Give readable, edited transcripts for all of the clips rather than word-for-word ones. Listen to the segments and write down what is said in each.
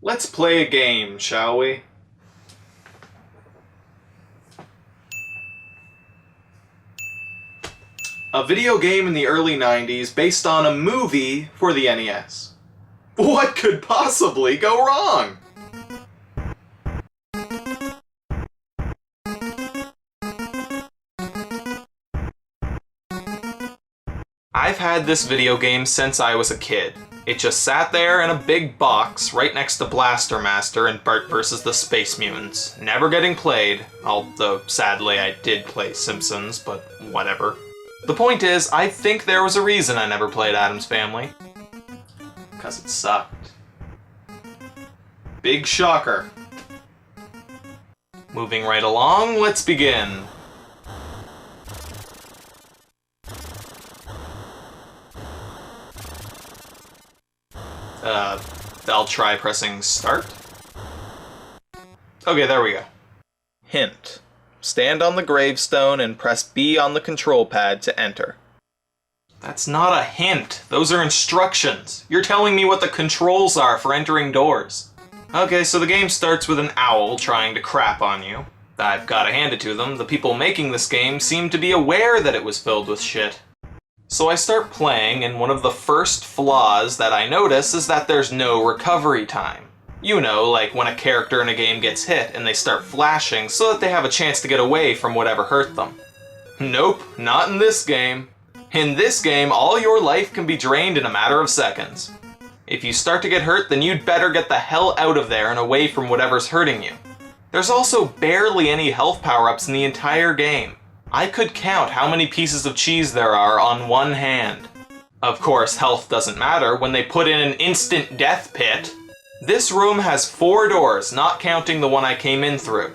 Let's play a game, shall we? A video game in the early 90s based on a movie for the NES. What could possibly go wrong? I've had this video game since I was a kid. It just sat there in a big box right next to Blaster Master and Bart vs. the Space Mutants, never getting played, although sadly I did play Simpsons, but whatever. The point is, I think there was a reason I never played Addams Family. 'Cause it sucked. Big shocker. Moving right along, let's begin. I'll try pressing start. Okay, there we go. Hint. Stand on the gravestone and press B on the control pad to enter. That's not a hint. Those are instructions. You're telling me what the controls are for entering doors. Okay, so the game starts with an owl trying to crap on you. I've gotta hand it to them. The people making this game seemed to be aware that it was filled with shit. So I start playing, and one of the first flaws that I notice is that there's no recovery time. You know, like when a character in a game gets hit and they start flashing so that they have a chance to get away from whatever hurt them. Nope, not in this game. In this game, all your life can be drained in a matter of seconds. If you start to get hurt, then you'd better get the hell out of there and away from whatever's hurting you. There's also barely any health power-ups in the entire game. I could count how many pieces of cheese there are on one hand. Of course, health doesn't matter when they put in an instant death pit. This room has 4 doors, not counting the one I came in through.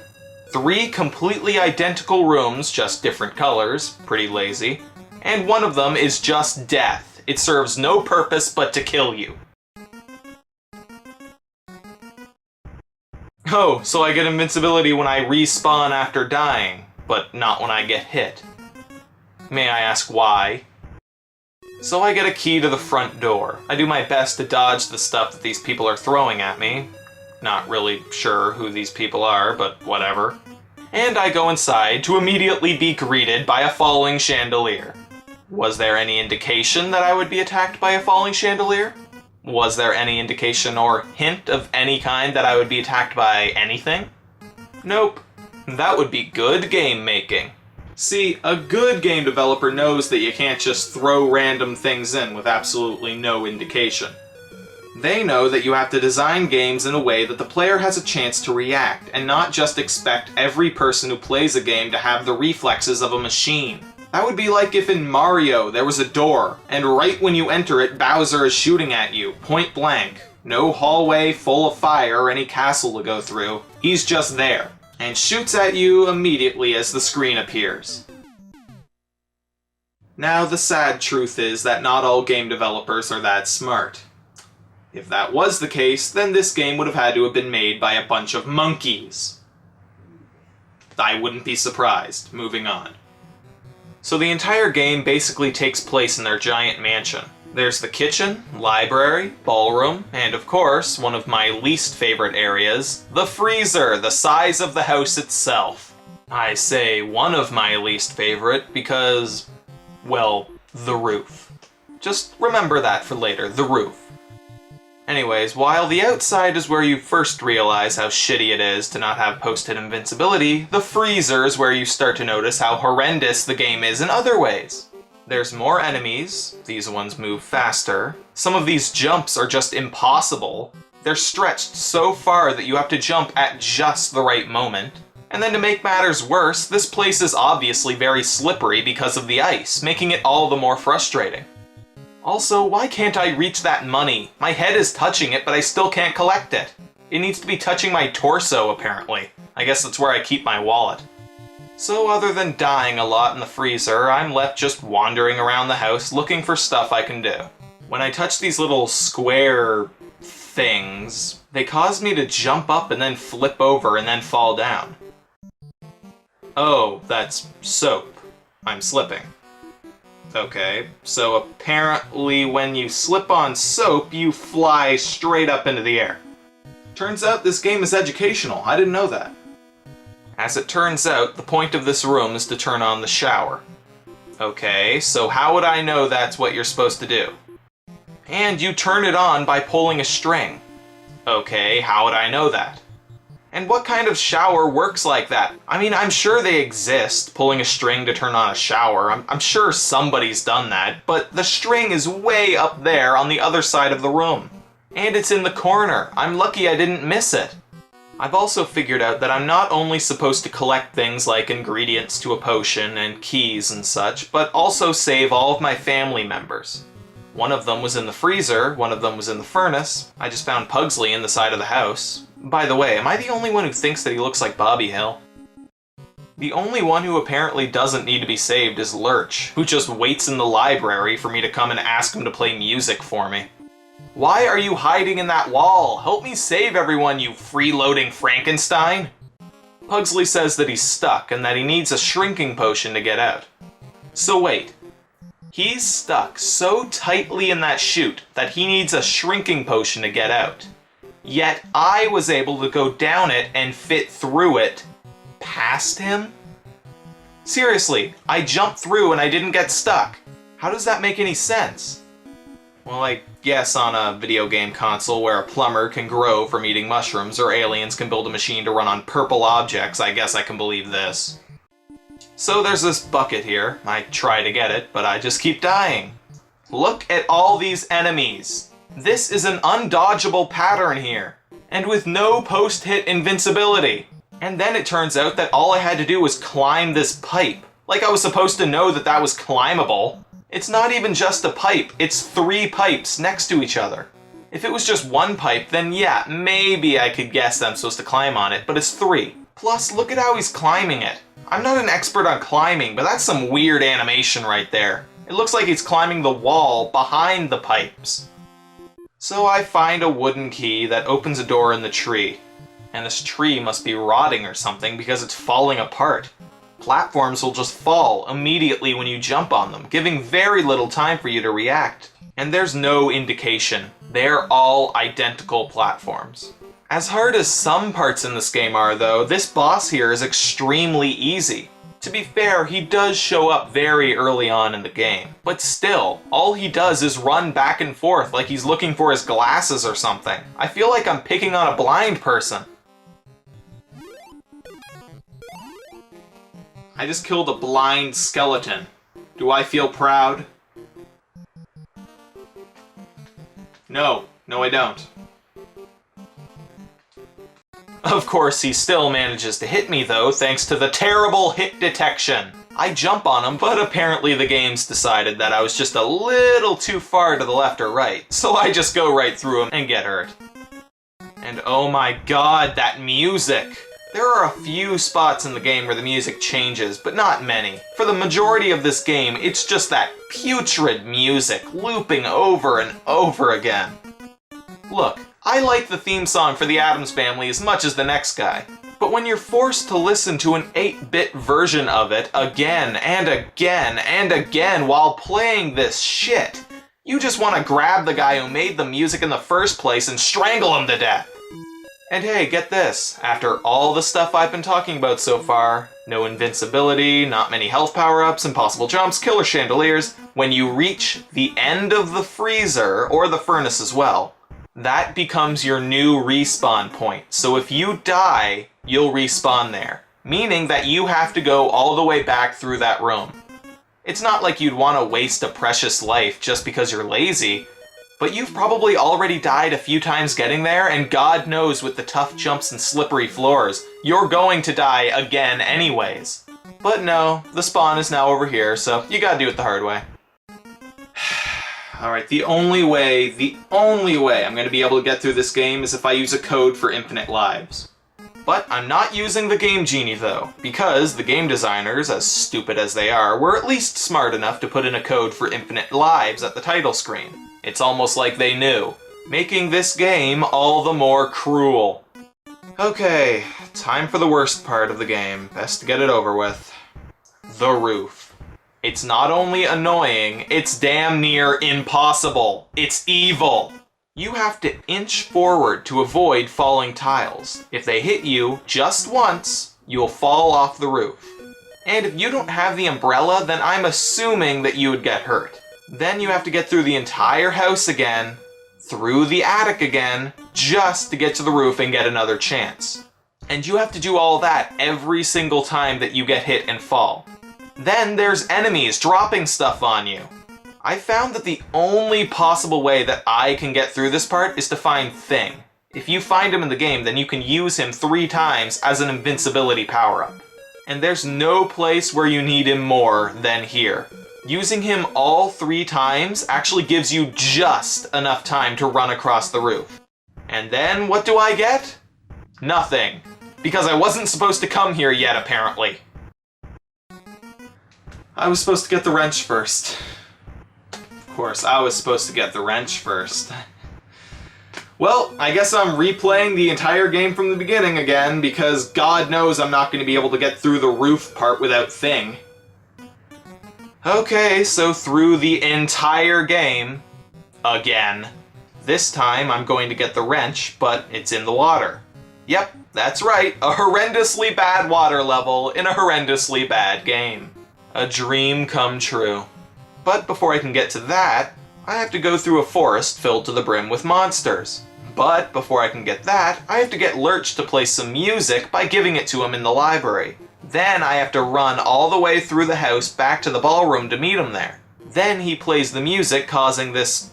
3 completely identical rooms, just different colors, pretty lazy. And one of them is just death. It serves no purpose but to kill you. Oh, so I get invincibility when I respawn after dying, but not when I get hit. May I ask why? So I get a key to the front door. I do my best to dodge the stuff that these people are throwing at me. Not really sure who these people are, but whatever. And I go inside to immediately be greeted by a falling chandelier. Was there any indication that I would be attacked by a falling chandelier? Was there any indication or hint of any kind that I would be attacked by anything? Nope. That would be good game making. See, a good game developer knows that you can't just throw random things in with absolutely no indication. They know that you have to design games in a way that the player has a chance to react, and not just expect every person who plays a game to have the reflexes of a machine. That would be like if in Mario there was a door, and right when you enter it, Bowser is shooting at you, point blank. No hallway full of fire or any castle to go through. He's just there, and shoots at you immediately as the screen appears. Now, the sad truth is that not all game developers are that smart. If that was the case, then this game would have had to have been made by a bunch of monkeys. I wouldn't be surprised. Moving on. So the entire game basically takes place in their giant mansion. There's the kitchen, library, ballroom, and of course, one of my least favorite areas, the freezer, the size of the house itself. I say one of my least favorite because, well, the roof. Just remember that for later, the roof. Anyways, while the outside is where you first realize how shitty it is to not have post-hit invincibility, the freezer is where you start to notice how horrendous the game is in other ways. There's more enemies, these ones move faster. Some of these jumps are just impossible. They're stretched so far that you have to jump at just the right moment. And then to make matters worse, this place is obviously very slippery because of the ice, making it all the more frustrating. Also, why can't I reach that money? My head is touching it, but I still can't collect it. It needs to be touching my torso, apparently. I guess that's where I keep my wallet. So other than dying a lot in the freezer, I'm left just wandering around the house looking for stuff I can do. When I touch these little square things, they cause me to jump up and then flip over and then fall down. Oh, that's soap. I'm slipping. Okay, so apparently when you slip on soap, you fly straight up into the air. Turns out this game is educational. I didn't know that. As it turns out, the point of this room is to turn on the shower. Okay, so how would I know that's what you're supposed to do? And you turn it on by pulling a string. Okay, how would I know that? And what kind of shower works like that? I mean, I'm sure they exist, pulling a string to turn on a shower. I'm sure somebody's done that, but the string is way up there on the other side of the room. And it's in the corner. I'm lucky I didn't miss it. I've also figured out that I'm not only supposed to collect things like ingredients to a potion and keys and such, but also save all of my family members. One of them was in the freezer, one of them was in the furnace. I just found Pugsley in the side of the house. By the way, am I the only one who thinks that he looks like Bobby Hill? The only one who apparently doesn't need to be saved is Lurch, who just waits in the library for me to come and ask him to play music for me. Why are you hiding in that wall? Help me save everyone, you freeloading Frankenstein! Pugsley says that he's stuck and that he needs a shrinking potion to get out. So wait. He's stuck so tightly in that chute that he needs a shrinking potion to get out. Yet I was able to go down it and fit through it past him? Seriously, I jumped through and I didn't get stuck. How does that make any sense? Well, I guess on a video game console where a plumber can grow from eating mushrooms or aliens can build a machine to run on purple objects, I guess I can believe this. So there's this bucket here. I try to get it, but I just keep dying. Look at all these enemies. This is an undodgeable pattern here, and with no post-hit invincibility. And then it turns out that all I had to do was climb this pipe. Like I was supposed to know that that was climbable. It's not even just a pipe, it's 3 pipes next to each other. If it was just 1 pipe, then yeah, maybe I could guess that I'm supposed to climb on it, but it's 3. Plus, look at how he's climbing it. I'm not an expert on climbing, but that's some weird animation right there. It looks like he's climbing the wall behind the pipes. So I find a wooden key that opens a door in the tree. And this tree must be rotting or something because it's falling apart. Platforms will just fall immediately when you jump on them, giving very little time for you to react. And there's no indication. They're all identical platforms. As hard as some parts in this game are, though, this boss here is extremely easy. To be fair, he does show up very early on in the game. But still, all he does is run back and forth like he's looking for his glasses or something. I feel like I'm picking on a blind person. I just killed a blind skeleton. Do I feel proud? No, I don't. Of course, he still manages to hit me though, thanks to the terrible hit detection. I jump on him, but apparently the game's decided that I was just a little too far to the left or right, so I just go right through him and get hurt. And oh my god, that music! There are a few spots in the game where the music changes, but not many. For the majority of this game, it's just that putrid music looping over and over again. Look, I like the theme song for the Addams Family as much as the next guy, but when you're forced to listen to an 8-bit version of it again and again and again while playing this shit, you just want to grab the guy who made the music in the first place and strangle him to death. And hey, get this, after all the stuff I've been talking about so far, no invincibility, not many health power-ups, impossible jumps, killer chandeliers, when you reach the end of the freezer, or the furnace as well, that becomes your new respawn point. So if you die, you'll respawn there, meaning that you have to go all the way back through that room. It's not like you'd want to waste a precious life just because you're lazy, but you've probably already died a few times getting there, and God knows with the tough jumps and slippery floors, you're going to die again anyways. But no, the spawn is now over here, so you gotta do it the hard way. Alright, the only way I'm gonna be able to get through this game is if I use a code for infinite lives. But I'm not using the Game Genie though, because the game designers, as stupid as they are, were at least smart enough to put in a code for infinite lives at the title screen. It's almost like they knew, making this game all the more cruel. Okay, time for the worst part of the game. Best to get it over with. The roof. It's not only annoying, it's damn near impossible. It's evil. You have to inch forward to avoid falling tiles. If they hit you just once, you'll fall off the roof. And if you don't have the umbrella, then I'm assuming that you would get hurt. Then you have to get through the entire house again, through the attic again, just to get to the roof and get another chance. And you have to do all that every single time that you get hit and fall. Then there's enemies dropping stuff on you. I found that the only possible way that I can get through this part is to find ThuN. If you find him in the game, then you can use him 3 times as an invincibility power-up. And there's no place where you need him more than here. Using him all 3 times actually gives you just enough time to run across the roof. And then what do I get? Nothing. Because I wasn't supposed to come here yet, apparently. I was supposed to get the wrench first. Of course, I was supposed to get the wrench first. Well, I guess I'm replaying the entire game from the beginning again, because God knows I'm not going to be able to get through the roof part without ThuN. Okay, so through the entire game, again. This time I'm going to get the wrench, but it's in the water. Yep, that's right, a horrendously bad water level in a horrendously bad game. A dream come true. But before I can get to that, I have to go through a forest filled to the brim with monsters. But before I can get that, I have to get Lurch to play some music by giving it to him in the library. Then I have to run all the way through the house back to the ballroom to meet him there. Then he plays the music, causing this,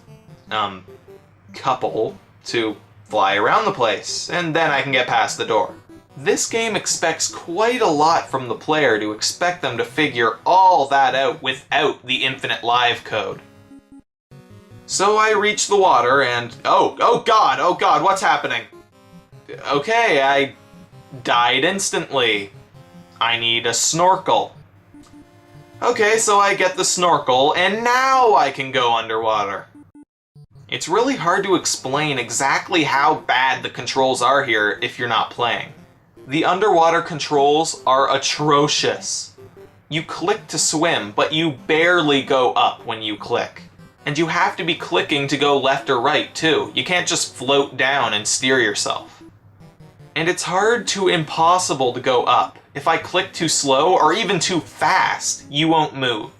couple to fly around the place, and then I can get past the door. This game expects quite a lot from the player to expect them to figure all that out without the infinite live code. So I reach the water and... Oh god, what's happening? Okay, I died instantly. I need a snorkel. Okay, so I get the snorkel, and now I can go underwater. It's really hard to explain exactly how bad the controls are here if you're not playing. The underwater controls are atrocious. You click to swim, but you barely go up when you click. And you have to be clicking to go left or right, too. You can't just float down and steer yourself. And it's hard to impossible to go up. If I click too slow or even too fast, you won't move.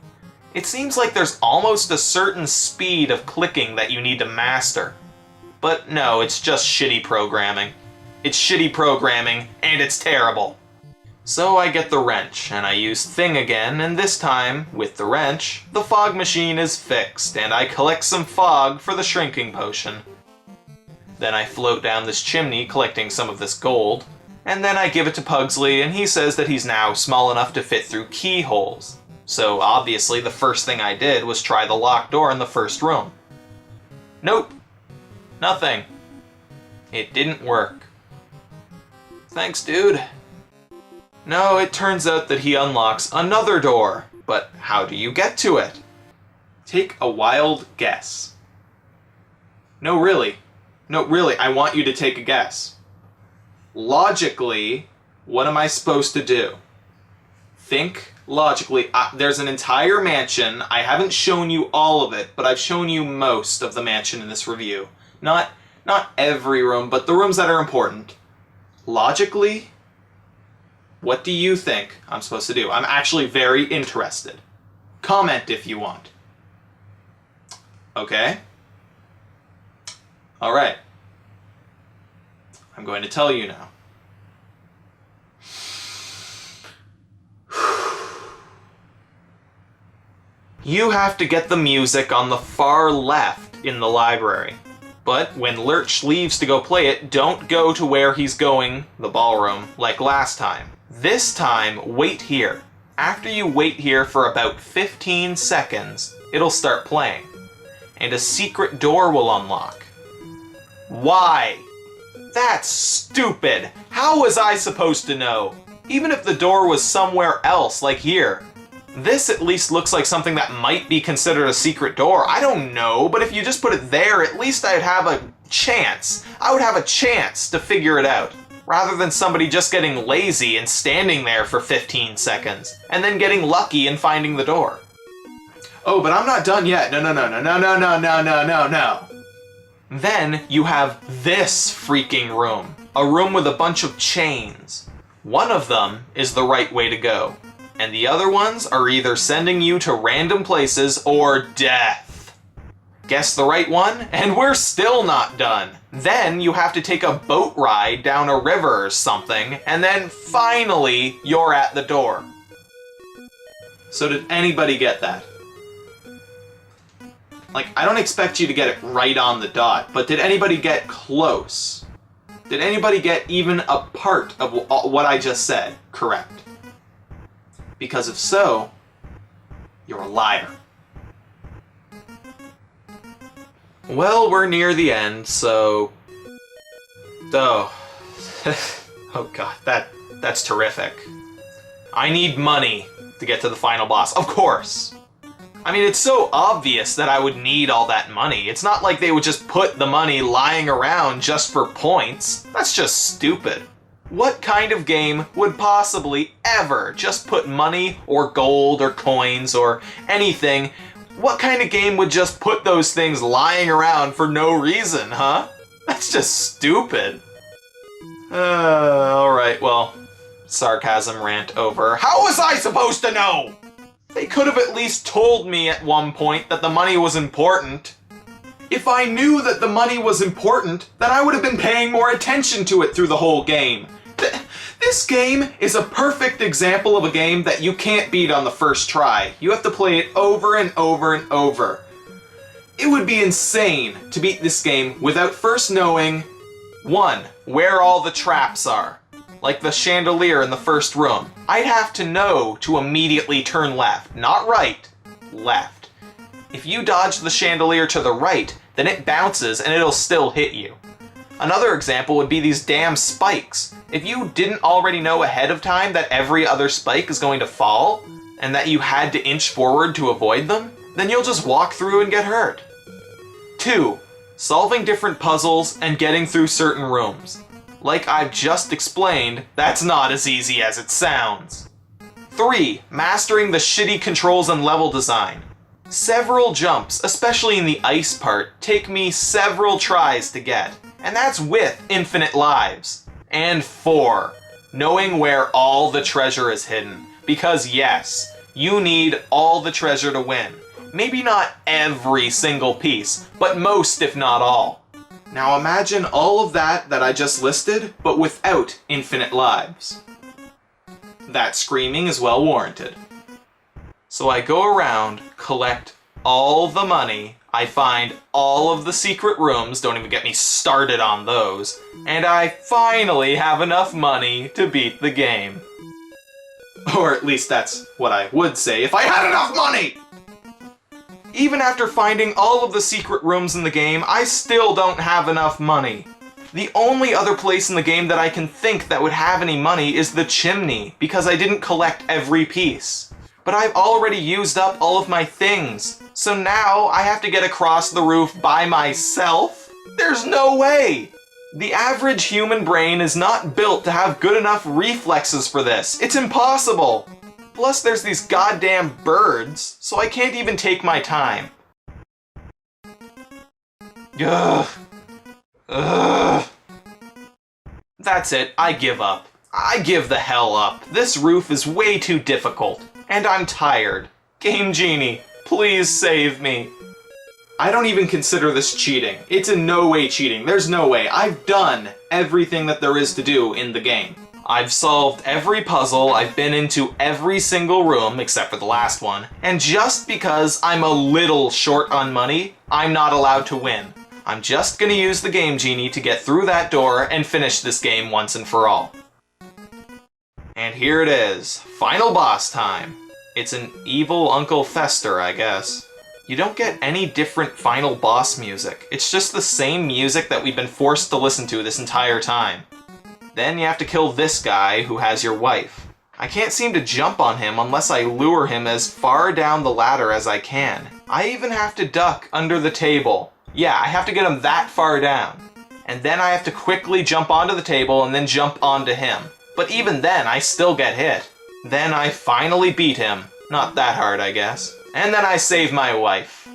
It seems like there's almost a certain speed of clicking that you need to master. But no, it's just shitty programming. It's shitty programming, and it's terrible. So I get the wrench, and I use ThuN again, and this time, with the wrench, the fog machine is fixed, and I collect some fog for the shrinking potion. Then I float down this chimney collecting some of this gold, and then I give it to Pugsley, and he says that he's now small enough to fit through keyholes. So obviously the first thing I did was try the locked door in the first room. Nope. Nothing. It didn't work. Thanks, dude. No, it turns out that he unlocks another door. But how do you get to it? Take a wild guess. No, really. No, really, I want you to take a guess. Logically, what am I supposed to do? Think logically. There's an entire mansion. I haven't shown you all of it, but I've shown you most of the mansion in this review. Not every room, but the rooms that are important. Logically, what do you think I'm supposed to do? I'm actually very interested. Comment if you want. Okay? Alright. I'm going to tell you now. You have to get the music on the far left in the library. But when Lurch leaves to go play it, don't go to where he's going, the ballroom, like last time. This time, wait here. After you wait here for about 15 seconds, it'll start playing. And a secret door will unlock. Why? That's stupid! How was I supposed to know? Even if the door was somewhere else, like here. This at least looks like something that might be considered a secret door. I don't know, but if you just put it there, at least I'd have a chance. I would have a chance to figure it out. Rather than somebody just getting lazy and standing there for 15 seconds, and then getting lucky and finding the door. Oh, but I'm not done yet. No. Then you have this freaking room. A room with a bunch of chains. One of them is the right way to go, and the other ones are either sending you to random places or death. Guess the right one, and we're still not done. Then you have to take a boat ride down a river or something, and then finally you're at the door. So did anybody get that? Like, I don't expect you to get it right on the dot, but did anybody get close? Did anybody get even a part of what I just said correct? Because if so, you're a liar. Well, we're near the end, so... Oh. Oh god, that's terrific. I need money to get to the final boss. Of course! I mean, it's so obvious that I would need all that money. It's not like they would just put the money lying around just for points. That's just stupid. What kind of game would possibly ever just put money or gold or coins or anything? What kind of game would just put those things lying around for no reason, huh? That's just stupid. Alright, well, sarcasm rant over. How was I supposed to know? They could have at least told me at one point that the money was important. If I knew that the money was important, then I would have been paying more attention to it through the whole game. This game is a perfect example of a game that you can't beat on the first try. You have to play it over and over and over. It would be insane to beat this game without first knowing, 1, where all the traps are. Like the chandelier in the first room. I'd have to know to immediately turn left. Not right, left. If you dodge the chandelier to the right, then it bounces and it'll still hit you. Another example would be these damn spikes. If you didn't already know ahead of time that every other spike is going to fall, and that you had to inch forward to avoid them, then you'll just walk through and get hurt. 2, solving different puzzles and getting through certain rooms. Like I've just explained, that's not as easy as it sounds. 3, mastering the shitty controls and level design. Several jumps, especially in the ice part, take me several tries to get, and that's with infinite lives. And 4, knowing where all the treasure is hidden. Because yes, you need all the treasure to win. Maybe not every single piece, but most if not all. Now imagine all of that I just listed, but without infinite lives. That screaming is well warranted. So I go around, collect all the money, I find all of the secret rooms, don't even get me started on those, and I finally have enough money to beat the game. Or at least that's what I would say if I had enough money! Even after finding all of the secret rooms in the game, I still don't have enough money. The only other place in the game that I can think that would have any money is the chimney, because I didn't collect every piece. But I've already used up all of my things, so now I have to get across the roof by myself? There's no way! The average human brain is not built to have good enough reflexes for this. It's impossible! Plus there's these goddamn birds, so I can't even take my time. Ugh. Ugh. That's it, I give up. I give the hell up. This roof is way too difficult, and I'm tired. Game Genie, please save me. I don't even consider this cheating. It's in no way cheating. There's no way. I've done everything that there is to do in the game. I've solved every puzzle, I've been into every single room, except for the last one, and just because I'm a little short on money, I'm not allowed to win. I'm just gonna use the Game Genie to get through that door and finish this game once and for all. And here it is, final boss time. It's an evil Uncle Fester, I guess. You don't get any different final boss music. It's just the same music that we've been forced to listen to this entire time. Then you have to kill this guy who has your wife. I can't seem to jump on him unless I lure him as far down the ladder as I can. I even have to duck under the table. Yeah, I have to get him that far down. And then I have to quickly jump onto the table and then jump onto him. But even then, I still get hit. Then I finally beat him. Not that hard, I guess. And then I save my wife.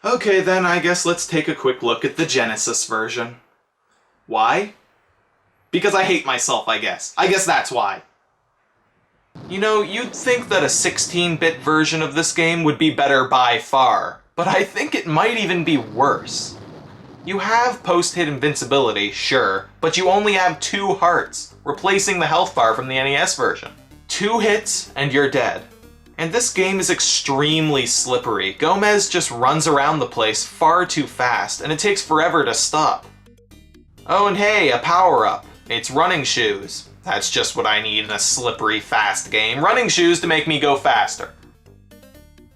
Okay, then I guess let's take a quick look at the Genesis version. Why? Because I hate myself, I guess. I guess that's why. You know, you'd think that a 16-bit version of this game would be better by far, but I think it might even be worse. You have post-hit invincibility, sure, but you only have 2 hearts, replacing the health bar from the NES version. 2 hits and you're dead. And this game is extremely slippery. Gomez just runs around the place far too fast, and it takes forever to stop. Oh, and hey, a power-up. It's running shoes. That's just what I need in a slippery, fast game. Running shoes to make me go faster.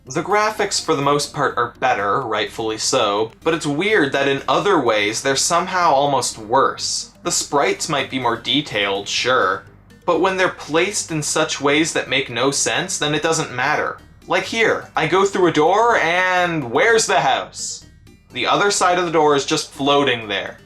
The graphics, for the most part, are better, rightfully so, but it's weird that in other ways they're somehow almost worse. The sprites might be more detailed, sure, but when they're placed in such ways that make no sense, then it doesn't matter. Like here, I go through a door and where's the house? The other side of the door is just floating there.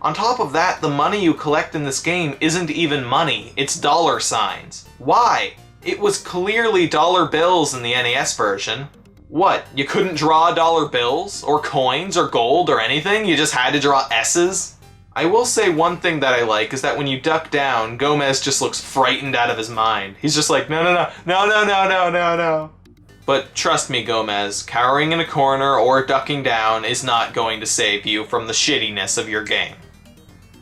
On top of that, the money you collect in this game isn't even money, it's dollar signs. Why? It was clearly dollar bills in the NES version. What, you couldn't draw dollar bills, or coins, or gold, or anything? You just had to draw S's? I will say one thing that I like is that when you duck down, Gomez just looks frightened out of his mind. He's just like, no, no, no, no, no, no, no, no, no. But trust me, Gomez, cowering in a corner or ducking down is not going to save you from the shittiness of your game.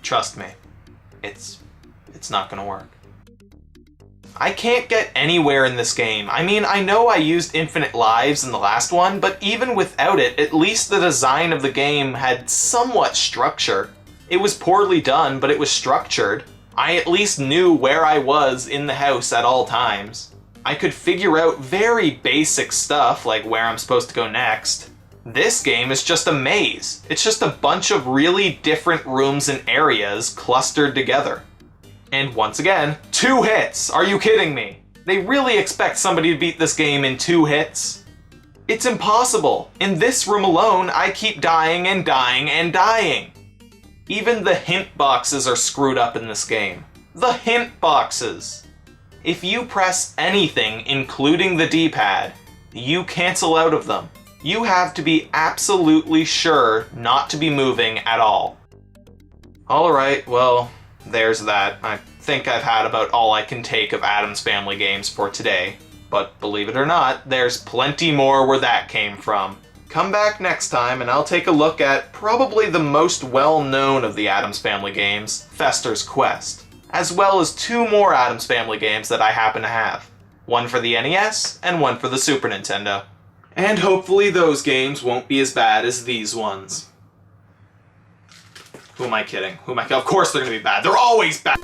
Trust me, it's not gonna work. I can't get anywhere in this game. I mean, I know I used infinite lives in the last one, but even without it, at least the design of the game had somewhat structure. It was poorly done, but it was structured. I at least knew where I was in the house at all times. I could figure out very basic stuff, like where I'm supposed to go next. This game is just a maze. It's just a bunch of really different rooms and areas clustered together. And once again, 2 hits! Are you kidding me? They really expect somebody to beat this game in 2 hits? It's impossible. In this room alone, I keep dying and dying and dying. Even the hint boxes are screwed up in this game. The hint boxes! If you press anything, including the D-pad, you cancel out of them. You have to be absolutely sure not to be moving at all. Alright, well, there's that. I think I've had about all I can take of Addams Family games for today. But believe it or not, there's plenty more where that came from. Come back next time and I'll take a look at probably the most well-known of the Addams Family games, Fester's Quest, as well as 2 more Addams Family games that I happen to have. One for the NES and one for the Super Nintendo. And hopefully those games won't be as bad as these ones. Who am I kidding? Of course they're gonna be bad. They're always bad!